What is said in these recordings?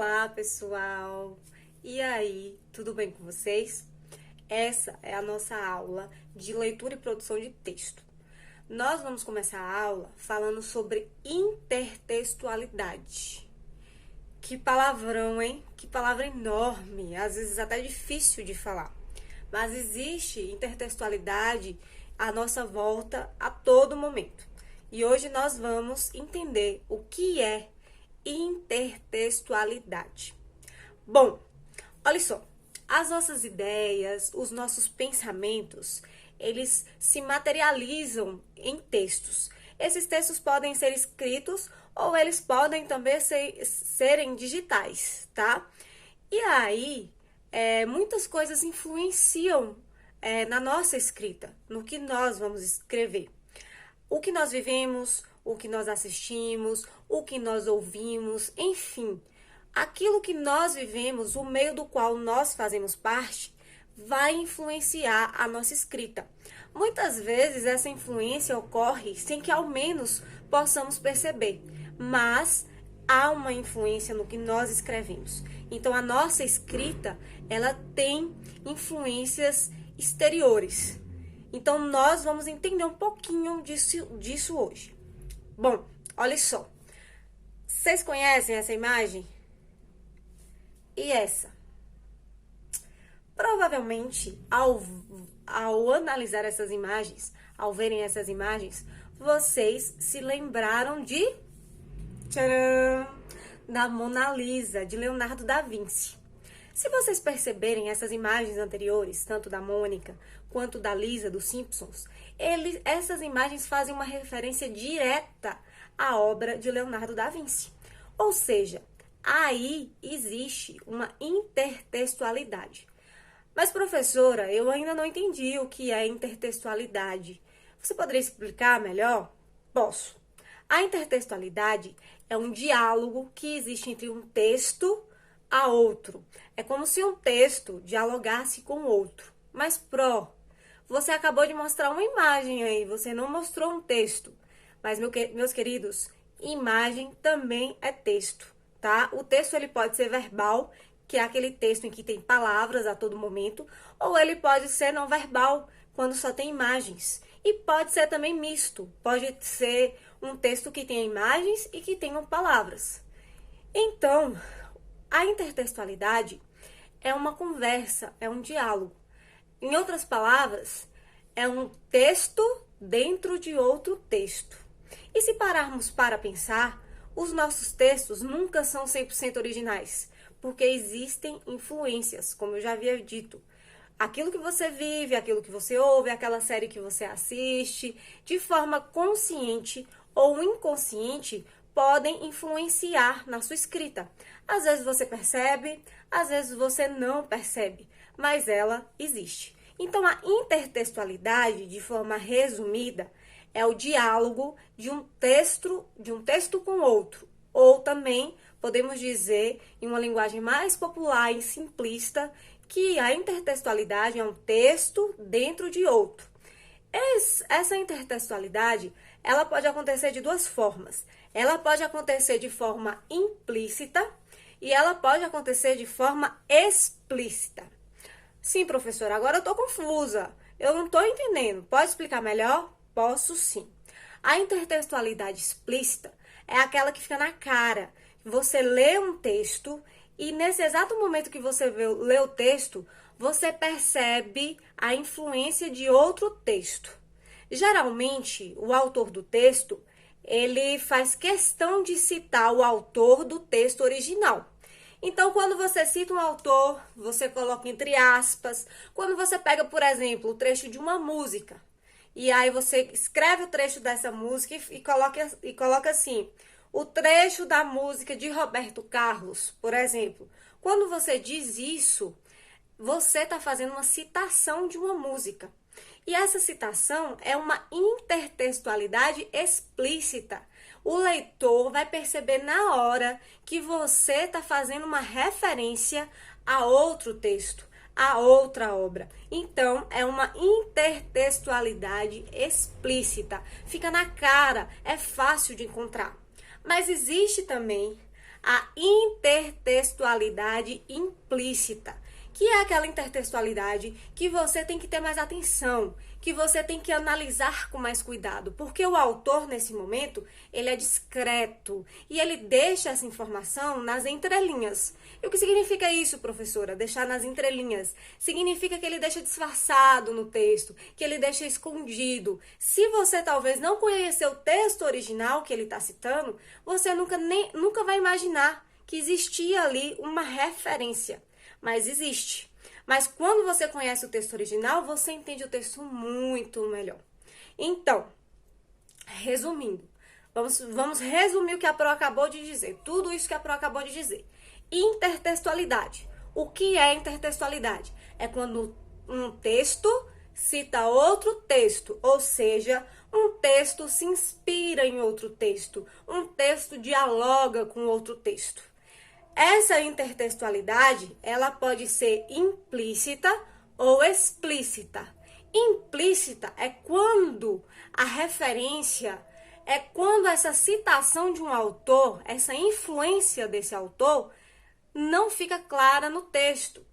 Olá, pessoal! E aí, tudo bem com vocês? Essa é a nossa aula de leitura e produção de texto. Nós vamos começar a aula falando sobre intertextualidade. Que palavrão, hein? Que palavra enorme, às vezes até difícil de falar. Mas existe intertextualidade à nossa volta a todo momento. E hoje nós vamos entender o que é intertextualidade. Bom, olha só, as nossas ideias, os nossos pensamentos, eles se materializam em textos. Esses textos podem ser escritos ou eles podem também serem digitais, tá? E aí, muitas coisas influenciam na nossa escrita, no que nós vamos escrever. O que nós vivemos, o que nós assistimos, o que nós ouvimos, enfim, aquilo que nós vivemos, o meio do qual nós fazemos parte, vai influenciar a nossa escrita. Muitas vezes essa influência ocorre sem que ao menos possamos perceber, mas há uma influência no que nós escrevemos. Então a nossa escrita, ela tem influências exteriores. Então, nós vamos entender um pouquinho disso hoje. Bom, olha só. Vocês conhecem essa imagem? E essa? Provavelmente, ao analisar essas imagens, ao verem essas imagens, vocês se lembraram de... Tcharam! Da Mona Lisa, de Leonardo da Vinci. Se vocês perceberem essas imagens anteriores, tanto da Mônica quanto da Lisa, dos Simpsons, essas imagens fazem uma referência direta à obra de Leonardo da Vinci. Ou seja, aí existe uma intertextualidade. Mas, professora, eu ainda não entendi o que é intertextualidade. Você poderia explicar melhor? Posso. A intertextualidade é um diálogo que existe entre um texto a outro. É como se um texto dialogasse com outro. Mas, você acabou de mostrar uma imagem aí, você não mostrou um texto. Mas, meus queridos, imagem também é texto, tá? O texto ele pode ser verbal, que é aquele texto em que tem palavras a todo momento, ou ele pode ser não verbal, quando só tem imagens. E pode ser também misto, pode ser um texto que tenha imagens e que tenham palavras. Então, a intertextualidade é uma conversa, é um diálogo. Em outras palavras, é um texto dentro de outro texto. E se pararmos para pensar, os nossos textos nunca são 100% originais, porque existem influências, como eu já havia dito. Aquilo que você vive, aquilo que você ouve, aquela série que você assiste, de forma consciente ou inconsciente, podem influenciar na sua escrita. Às vezes você percebe, às vezes você não percebe, mas ela existe. Então, a intertextualidade, de forma resumida, é o diálogo de um texto com outro. Ou também, podemos dizer, em uma linguagem mais popular e simplista, que a intertextualidade é um texto dentro de outro. Essa intertextualidade, ela pode acontecer de duas formas. Ela pode acontecer de forma implícita e ela pode acontecer de forma explícita. Sim, professora, agora eu estou confusa. Eu não estou entendendo. Pode explicar melhor? Posso sim. A intertextualidade explícita é aquela que fica na cara. Você lê um texto e nesse exato momento que você lê o texto, você percebe a influência de outro texto. Geralmente, o autor do texto, ele faz questão de citar o autor do texto original. Então, quando você cita um autor, você coloca entre aspas. Quando você pega, por exemplo, o trecho de uma música, e aí você escreve o trecho dessa música e coloca assim, o trecho da música de Roberto Carlos, por exemplo. Quando você diz isso, você está fazendo uma citação de uma música. E essa citação é uma intertextualidade explícita. O leitor vai perceber na hora que você está fazendo uma referência a outro texto, a outra obra. Então, é uma intertextualidade explícita. Fica na cara, é fácil de encontrar. Mas existe também a intertextualidade implícita, que é aquela intertextualidade que você tem que ter mais atenção, que você tem que analisar com mais cuidado, porque o autor, nesse momento, ele é discreto e ele deixa essa informação nas entrelinhas. E o que significa isso, professora? Deixar nas entrelinhas? Significa que ele deixa disfarçado no texto, que ele deixa escondido. Se você talvez não conhecer o texto original que ele está citando, você nunca vai imaginar que existia ali uma referência. Mas existe. Mas quando você conhece o texto original, você entende o texto muito melhor. Então, resumindo, vamos resumir o que a Pro acabou de dizer. Tudo isso que a Pro acabou de dizer. Intertextualidade. O que é intertextualidade? É quando um texto cita outro texto, ou seja, um texto se inspira em outro texto, um texto dialoga com outro texto. Essa intertextualidade, ela pode ser implícita ou explícita. Implícita é quando a referência, é quando essa citação de um autor, essa influência desse autor, não fica clara no texto,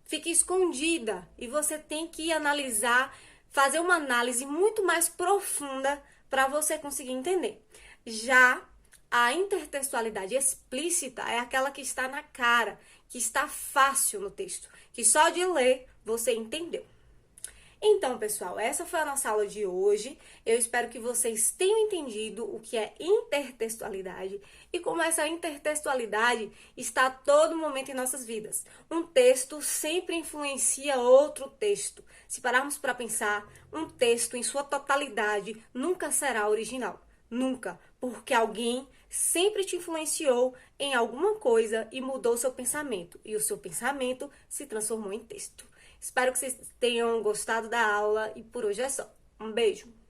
fica escondida e você tem que analisar, fazer uma análise muito mais profunda para você conseguir entender. Já a intertextualidade explícita é aquela que está na cara, que está fácil no texto, que só de ler você entendeu. Então, pessoal, essa foi a nossa aula de hoje. Eu espero que vocês tenham entendido o que é intertextualidade e como essa intertextualidade está a todo momento em nossas vidas. Um texto sempre influencia outro texto. Se pararmos para pensar, um texto em sua totalidade nunca será original. Nunca, porque alguém sempre te influenciou em alguma coisa e mudou seu pensamento. E o seu pensamento se transformou em texto. Espero que vocês tenham gostado da aula e por hoje é só. Um beijo!